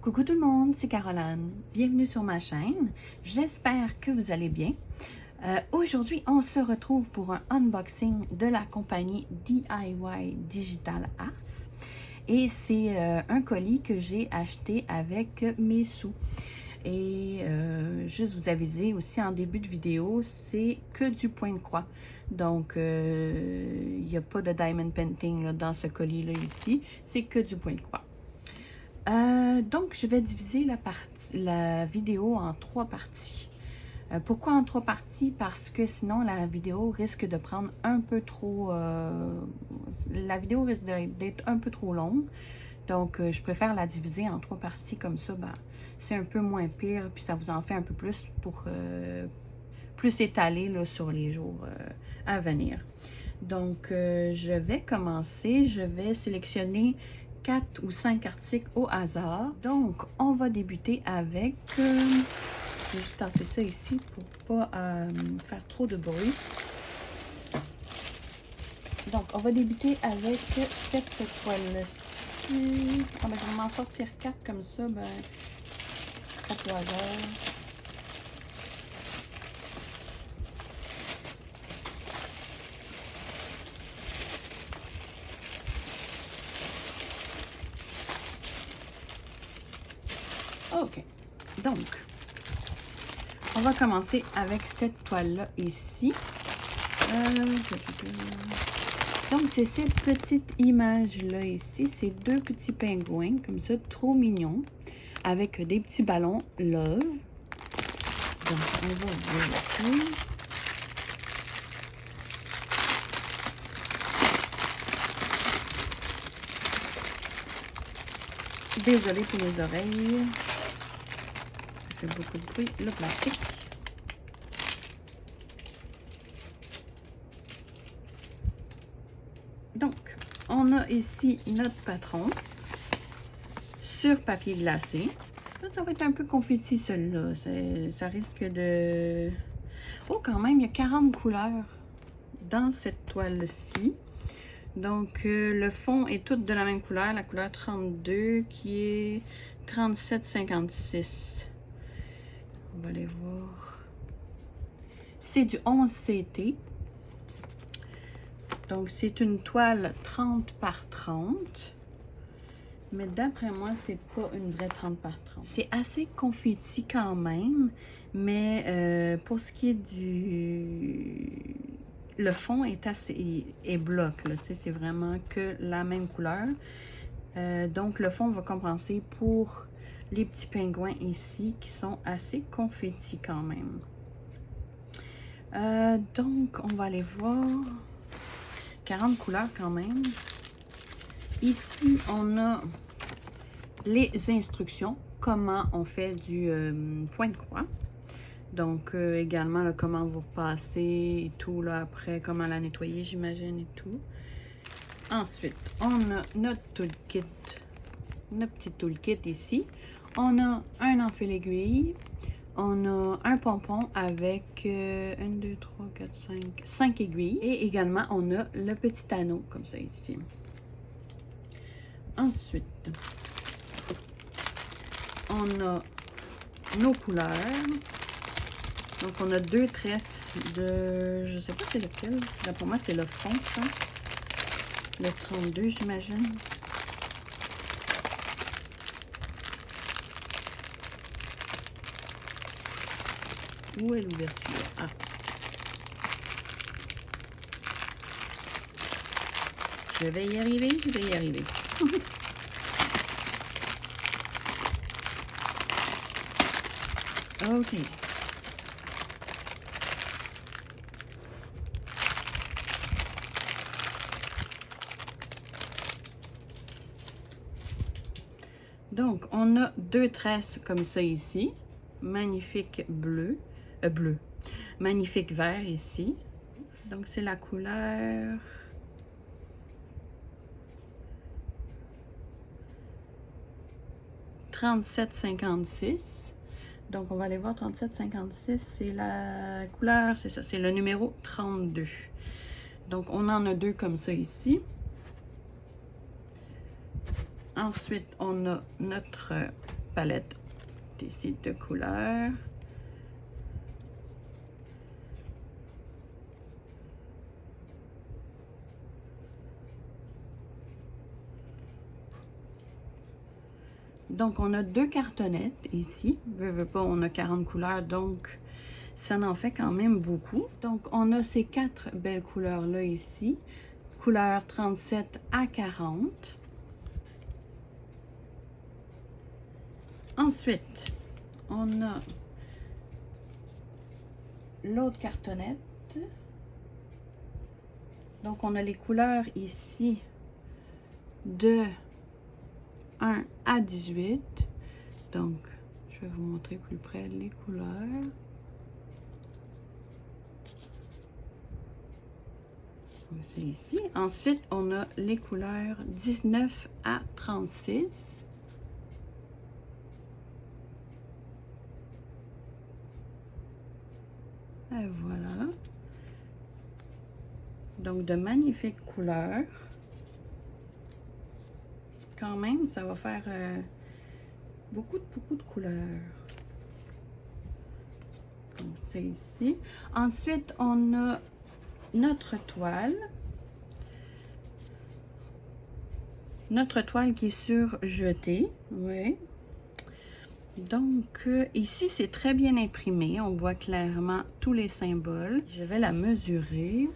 Coucou tout le monde, c'est Caroline. Bienvenue sur ma chaîne. J'espère que vous allez bien. Aujourd'hui, on se retrouve pour un unboxing de la compagnie DIY Digital Arts. Et c'est un colis que j'ai acheté avec mes sous. Et juste vous aviser aussi en début de vidéo, c'est que du point de croix. Donc, il n'y a pas de diamond painting là, dans ce colis-là ici. C'est que du point de croix. Donc, je vais diviser la vidéo en 3 parties. Pourquoi en 3 parties? Parce que sinon, la vidéo risque de prendre un peu trop... la vidéo risque d'être un peu trop longue. Donc, je préfère la diviser en 3 parties. Comme ça, ben, c'est un peu moins pire. Puis, ça vous en fait un peu plus pour plus étaler là, sur les jours à venir. Donc, je vais commencer. Je vais sélectionner 4 ou 5 articles au hasard. Donc, on va débuter avec... je vais juste tasser ça ici pour pas faire trop de bruit. Donc, on va débuter avec cette toile-ci. Ah, ben, je vais m'en sortir 4 comme ça. Ben, 4 au hasard. OK. Donc, on va commencer avec cette toile-là ici. Donc, c'est cette petite image-là ici. C'est 2 petits pingouins, comme ça, trop mignons, avec des petits ballons Love. Donc, on va vérifier. Désolée pour les oreilles. Ça fait beaucoup de bruit, le plastique. Donc, on a ici notre patron sur papier glacé. Ça va être un peu confetti, celui-là. Ça risque de... Oh, quand même, il y a 40 couleurs dans cette toile-ci. Donc, le fond est tout de la même couleur, la couleur 32 qui est 37,56. On va aller voir. C'est du 11 CT. Donc, c'est une toile 30 par 30. Mais d'après moi, c'est pas une vraie 30 par 30. C'est assez confetti quand même. Mais pour ce qui est du... Le fond est assez... est bloc, là. Tu sais, c'est vraiment que la même couleur. Donc, le fond va compenser pour les petits pingouins ici qui sont assez confetti quand même. Donc, on va aller voir. 40 couleurs quand même. Ici, on a les instructions, comment on fait du point de croix. Donc, également, là, comment vous repassez et tout, là, après, comment la nettoyer, j'imagine, et tout. Ensuite, on a notre toolkit, notre petit toolkit ici. On a un enfil aiguille. On a un pompon avec 1, 2, 3, 4, 5 aiguilles. Et également, on a le petit anneau, comme ça, ici. Ensuite, on a nos couleurs. Donc, on a 2 tresses de... Je sais pas c'est lequel. Là, pour moi, c'est le fond, ça. Le 32, j'imagine. Où est l'ouverture? Ah. Je vais y arriver, je vais y arriver. OK. Donc, on a 2 tresses comme ça ici. Magnifique bleu. Magnifique vert ici. Donc, c'est la couleur... « 37,56 ». Donc, on va aller voir 37,56. C'est la couleur, c'est ça, c'est le numéro 32. Donc, on en a 2 comme ça ici. Ensuite, on a notre palette ici de couleurs. Donc, on a 2 cartonnettes ici. Veux pas, on a 40 couleurs, donc ça en fait quand même beaucoup. Donc, on a ces 4 belles couleurs-là ici. Couleur 37 à 40. Ensuite, on a l'autre cartonnette. Donc, on a les couleurs ici de 1 à 18. Donc, je vais vous montrer plus près les couleurs. C'est ici. Ensuite, on a les couleurs 19 à 36. Et voilà. Donc, de magnifiques couleurs. Quand même, ça va faire beaucoup de couleurs. Comme c'est ici. Ensuite, on a notre toile. Notre toile qui est sur jetée. Oui. Donc, ici, c'est très bien imprimé. On voit clairement tous les symboles. Je vais la mesurer.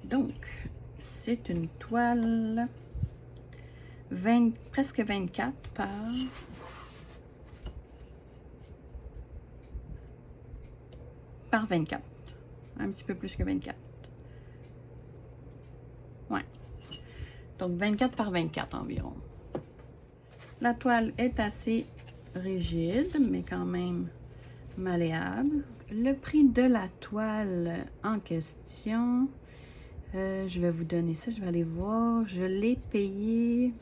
Donc, c'est une toile presque 24 par 24. Un petit peu plus que 24. Ouais. Donc, 24 par 24 environ. La toile est assez rigide, mais quand même malléable. Le prix de la toile en question, je vais vous donner ça, je vais aller voir. Je l'ai payé.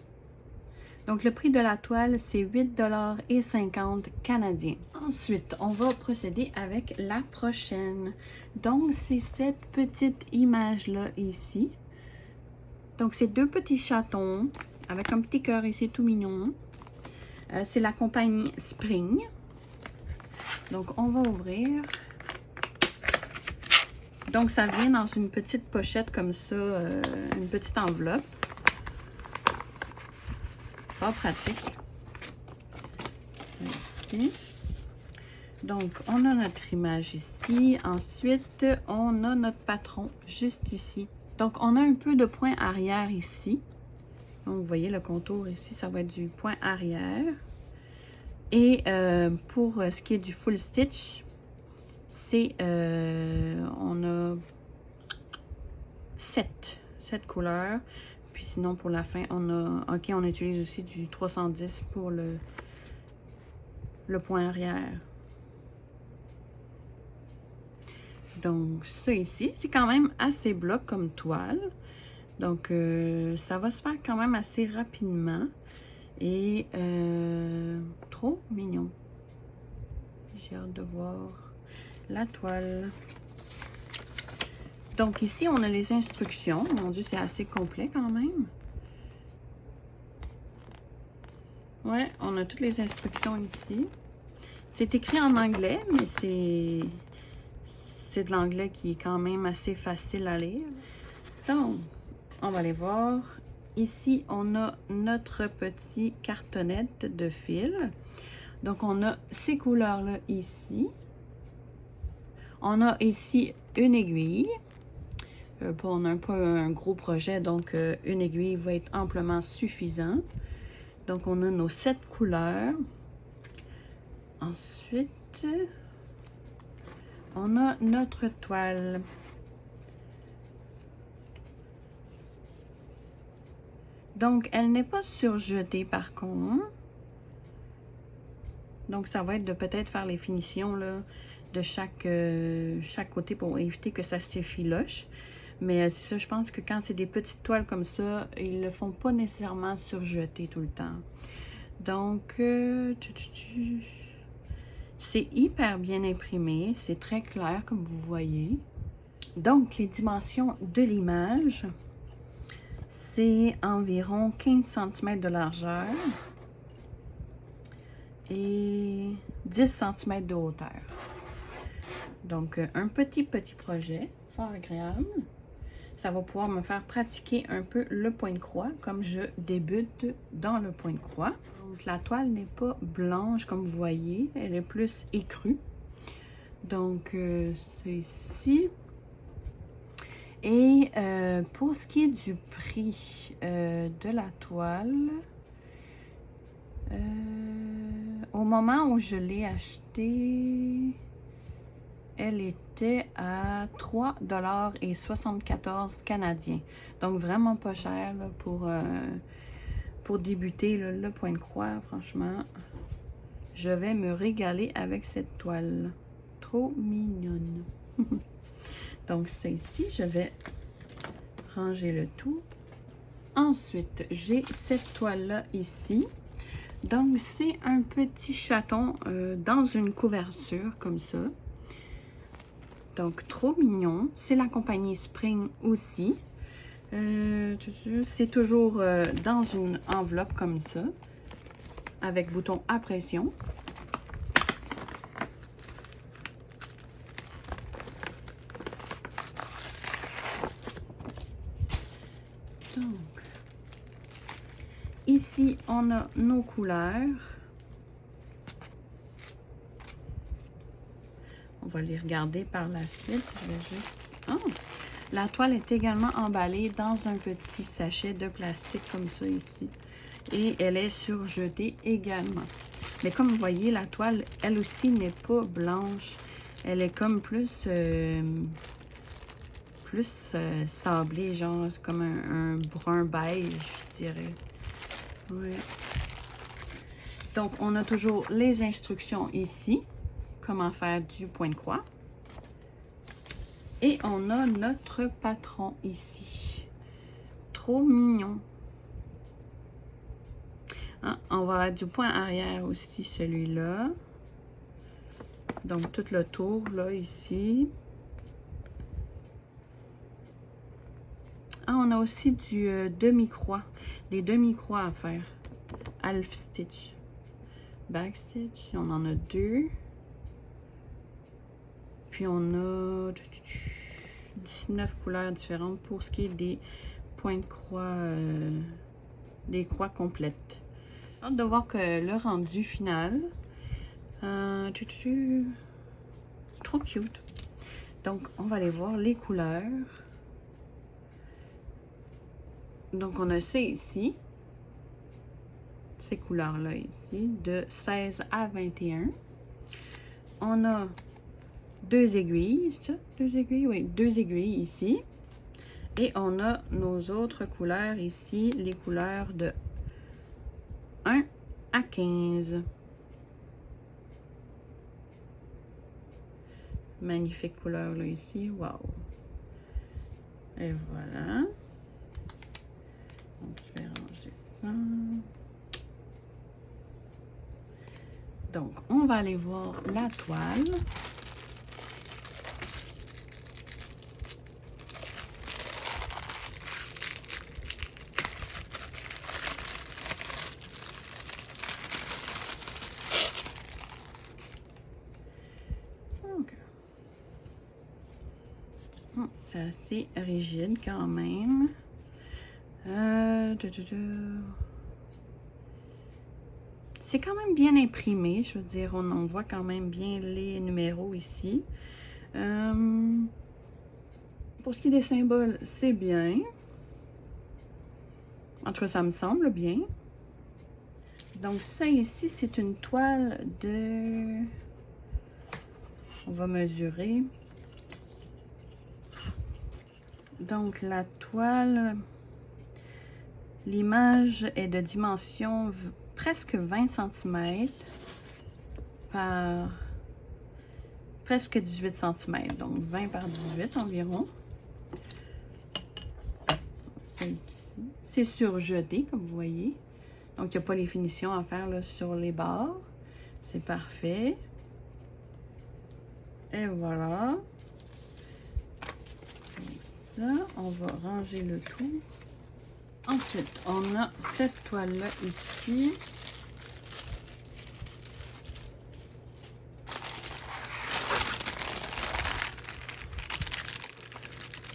Donc, le prix de la toile, c'est 8,50 $ canadiens. Ensuite, on va procéder avec la prochaine. Donc, c'est cette petite image-là ici. Donc, c'est 2 petits chatons avec un petit cœur ici tout mignon. C'est la compagnie Spring. Donc, on va ouvrir. Donc, ça vient dans une petite pochette comme ça, une petite enveloppe. Pas pratique. Ici. Donc, on a notre image ici. Ensuite, on a notre patron juste ici. Donc, on a un peu de point arrière ici. Donc, vous voyez le contour ici, ça va être du point arrière. Et pour ce qui est du full stitch, c'est, on a 7 couleurs. Puis sinon, pour la fin, on utilise aussi du 310 pour le point arrière. Donc, ça ici, c'est quand même assez bloc comme toile. Donc, ça va se faire quand même assez rapidement. Et trop mignon. J'ai hâte de voir la toile. Donc, ici, on a les instructions. Mon Dieu, c'est assez complet quand même. Ouais, on a toutes les instructions ici. C'est écrit en anglais, mais c'est de l'anglais qui est quand même assez facile à lire. Donc, on va aller voir. Ici, on a notre petit cartonnette de fil. Donc, on a ces couleurs-là ici. On a ici une aiguille. On n'a pas un gros projet, donc une aiguille va être amplement suffisant. Donc, on a nos 7 couleurs. Ensuite, on a notre toile. Donc, elle n'est pas surjetée par contre. Donc, ça va être de peut-être faire les finitions là, de chaque côté pour éviter que ça s'effiloche. Mais c'est ça, je pense que quand c'est des petites toiles comme ça, ils ne le font pas nécessairement surjeter tout le temps. Donc, c'est hyper bien imprimé. C'est très clair comme vous voyez. Donc, les dimensions de l'image, c'est environ 15 cm de largeur et 10 cm de hauteur. Donc, un petit projet, fort agréable. Ça va pouvoir me faire pratiquer un peu le point de croix, comme je débute dans le point de croix. Donc, la toile n'est pas blanche, comme vous voyez, elle est plus écrue. Donc, c'est ici. Et pour ce qui est du prix de la toile, au moment où je l'ai achetée, elle était à 3,74 canadiens. Donc vraiment pas cher là, pour débuter là, le point de croix. Franchement, je vais me régaler avec cette toile. Trop mignonne. Donc c'est ici, je vais ranger le tout. Ensuite, j'ai cette toile-là ici. Donc, c'est un petit chaton dans une couverture comme ça. Donc, trop mignon. C'est la compagnie Spring aussi. C'est toujours dans une enveloppe comme ça, avec bouton à pression. Donc, ici, on a nos couleurs. On va les regarder par la suite. Je vais juste... Oh! La toile est également emballée dans un petit sachet de plastique comme ça ici. Et elle est surjetée également. Mais comme vous voyez, la toile, elle aussi, n'est pas blanche. Elle est comme plus sablée, genre comme un brun beige, je dirais. Oui. Donc, on a toujours les instructions ici. Comment faire du point de croix. Et on a notre patron ici. Trop mignon. Ah, on va avoir du point arrière aussi, celui-là. Donc, tout le tour, là, ici. Ah, on a aussi du demi-croix. Des demi-croix à faire. Half stitch. Back stitch. On en a 2. Puis on a 19 couleurs différentes pour ce qui est des points de croix, des croix complètes. J'ai hâte de voir que le rendu final. Trop cute. Donc, on va aller voir les couleurs. Donc, on a ici. Ces couleurs-là ici, de 16 à 21. On a 2 aiguilles, c'est ça? 2 aiguilles? Oui, 2 aiguilles ici. Et on a nos autres couleurs ici, les couleurs de 1 à 15. Magnifique couleur là ici, wow. Et voilà. Donc, je vais ranger ça. Donc, on va aller voir la toile. C'est assez rigide quand même. C'est quand même bien imprimé, je veux dire, on voit quand même bien les numéros ici. Pour ce qui est des symboles, c'est bien. En tout cas, ça me semble bien. Donc ça ici, c'est une toile de... On va mesurer. Donc la toile, l'image est de dimension presque 20 cm par presque 18 cm. Donc 20 par 18 environ. C'est surjeté, comme vous voyez. Donc, il n'y a pas les finitions à faire là, sur les bords. C'est parfait. Et voilà. ça. On va ranger le tout. Ensuite, on a cette toile-là ici.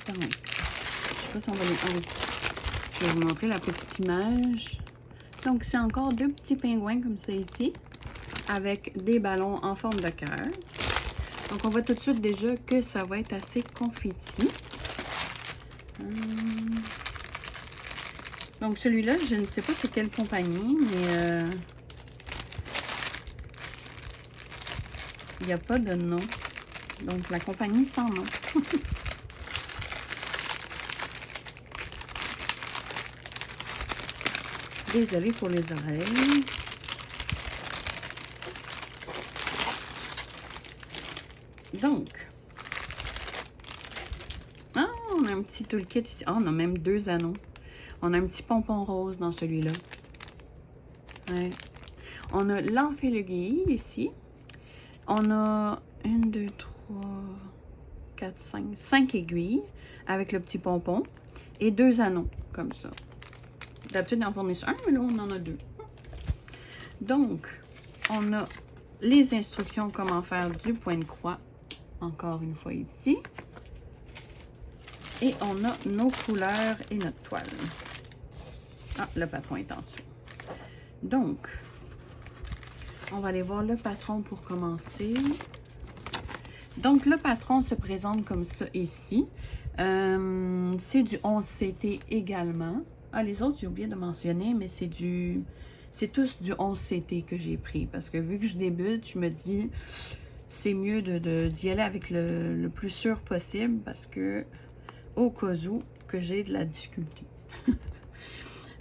Donc, je sais pas si on va les... Je vais vous montrer la petite image. Donc, c'est encore deux petits pingouins comme ça ici, avec des ballons en forme de cœur. Donc, on voit tout de suite déjà que ça va être assez confetti. Donc, celui-là, je ne sais pas c'est quelle compagnie, mais il n'y a pas de nom. Donc, la compagnie sans nom. Désolée pour les oreilles. Donc, on a un petit toolkit ici. On a même 2 anneaux. On a un petit pompon rose dans celui-là. Ouais. On a l'enféluguille ici. On a 1, 2, 3, 4, 5 aiguilles avec le petit pompon et 2 anneaux comme ça. D'habitude, ils en fournissent un, mais là, on en a 2. Donc, on a les instructions comment faire du point de croix, encore une fois ici. Et on a nos couleurs et notre toile. Ah, le patron est en dessous. Donc, on va aller voir le patron pour commencer. Donc, le patron se présente comme ça ici. C'est du 11CT également. Ah, les autres, j'ai oublié de mentionner, mais c'est tous du 11CT que j'ai pris. Parce que vu que je débute, je me dis, c'est mieux d'y aller avec le plus sûr possible. Parce que, au cas où, que j'ai de la difficulté.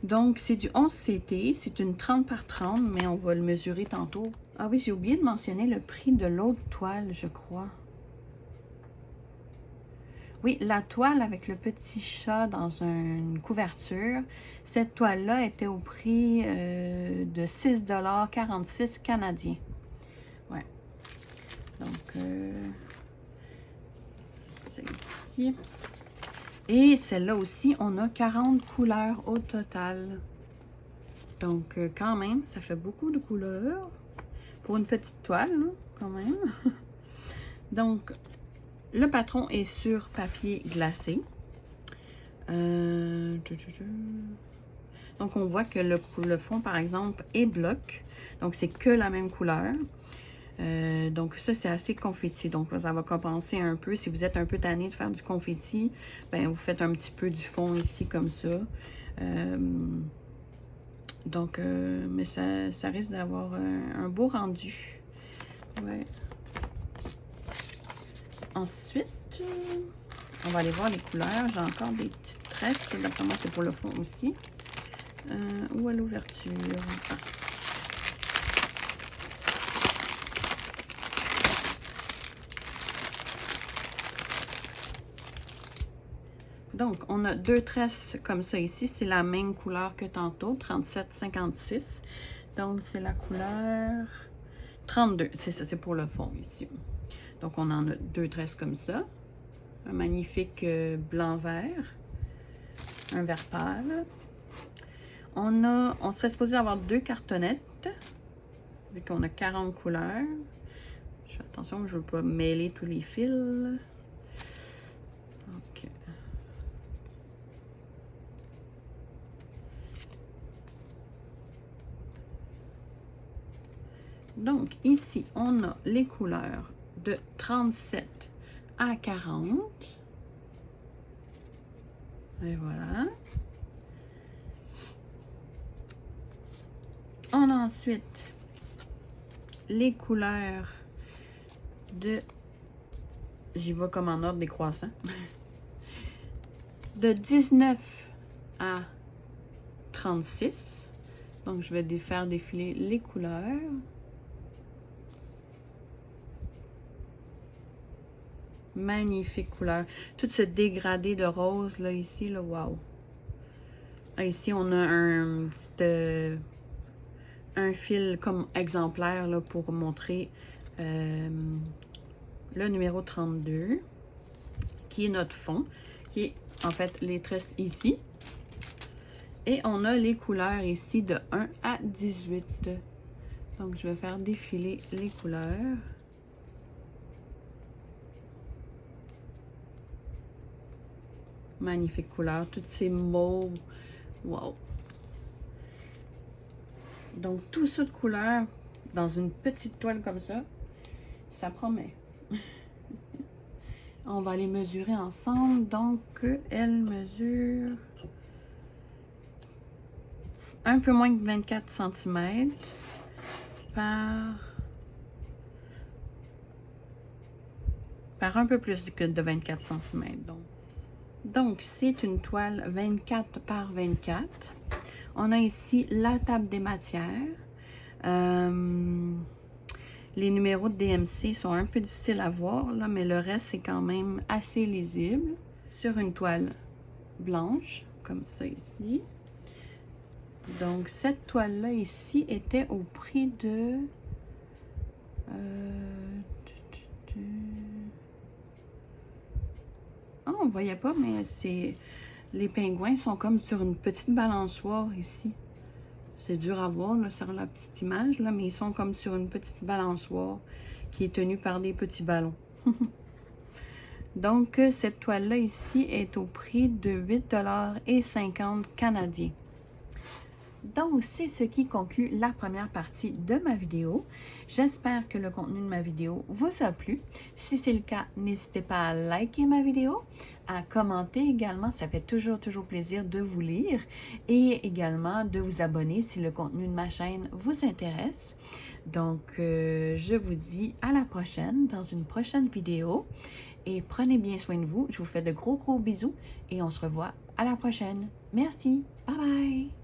Donc, c'est du 11CT. C'est une 30 par 30, mais on va le mesurer tantôt. Ah oui, j'ai oublié de mentionner le prix de l'autre toile, je crois. Oui, la toile avec le petit chat dans une couverture, cette toile-là était au prix de 6,46 canadiens. Ouais. Donc, c'est ici. Et celle-là aussi, on a 40 couleurs au total. Donc, quand même, ça fait beaucoup de couleurs. Pour une petite toile, là, quand même. Donc, le patron est sur papier glacé. Donc, on voit que le fond, par exemple, est bloc. Donc, c'est que la même couleur. Donc, ça, c'est assez confetti. Donc, ça va compenser un peu. Si vous êtes un peu tanné de faire du confetti, ben, vous faites un petit peu du fond ici, comme ça. Donc, mais ça risque d'avoir un beau rendu. Ouais. Ensuite, on va aller voir les couleurs. J'ai encore des petites tresses. D'après moi, c'est pour le fond aussi. Ou à l'ouverture. Ah. Donc, on a 2 tresses comme ça ici. C'est la même couleur que tantôt, 37,56. Donc, c'est la couleur 32. C'est ça, c'est pour le fond ici. Donc, on en a 2 tresses comme ça. Un magnifique blanc-vert. Un vert pâle. On serait supposé avoir 2 cartonnettes. Vu qu'on a 40 couleurs. Je fais attention, je ne veux pas mêler tous les fils. OK. Donc, ici, on a les couleurs de 37 à 40. Et voilà. On a ensuite les couleurs de... J'y vais comme en ordre décroissant. De 19 à 36. Donc, je vais faire défiler les couleurs. Magnifique couleur. Tout ce dégradé de rose, là, ici, là, wow. Ah, ici, on a un fil comme exemplaire, là, pour montrer le numéro 32, qui est notre fond, qui est en fait les tresses ici. Et on a les couleurs ici de 1 à 18. Donc, je vais faire défiler les couleurs. Magnifique couleur, toutes ces mauves. Wow! Donc, tout ça de couleur dans une petite toile comme ça, ça promet. On va les mesurer ensemble. Donc, elle mesure un peu moins que 24 cm par un peu plus que de 24 cm. Donc c'est une toile 24 par 24. On a ici la table des matières. Les numéros de DMC sont un peu difficiles à voir, là, mais le reste, c'est quand même assez lisible. Sur une toile blanche, comme ça ici. Donc, cette toile-là ici était au prix de... Oh, on ne voyait pas, mais c'est... Les pingouins sont comme sur une petite balançoire ici. C'est dur à voir là, sur la petite image, là, mais ils sont comme sur une petite balançoire qui est tenue par des petits ballons. Donc, cette toile-là ici est au prix de 8,50 $ canadiens. Donc, c'est ce qui conclut la première partie de ma vidéo. J'espère que le contenu de ma vidéo vous a plu. Si c'est le cas, n'hésitez pas à liker ma vidéo, à commenter également. Ça fait toujours plaisir de vous lire et également de vous abonner si le contenu de ma chaîne vous intéresse. Donc, je vous dis à la prochaine dans une prochaine vidéo et prenez bien soin de vous. Je vous fais de gros bisous et on se revoit à la prochaine. Merci. Bye bye.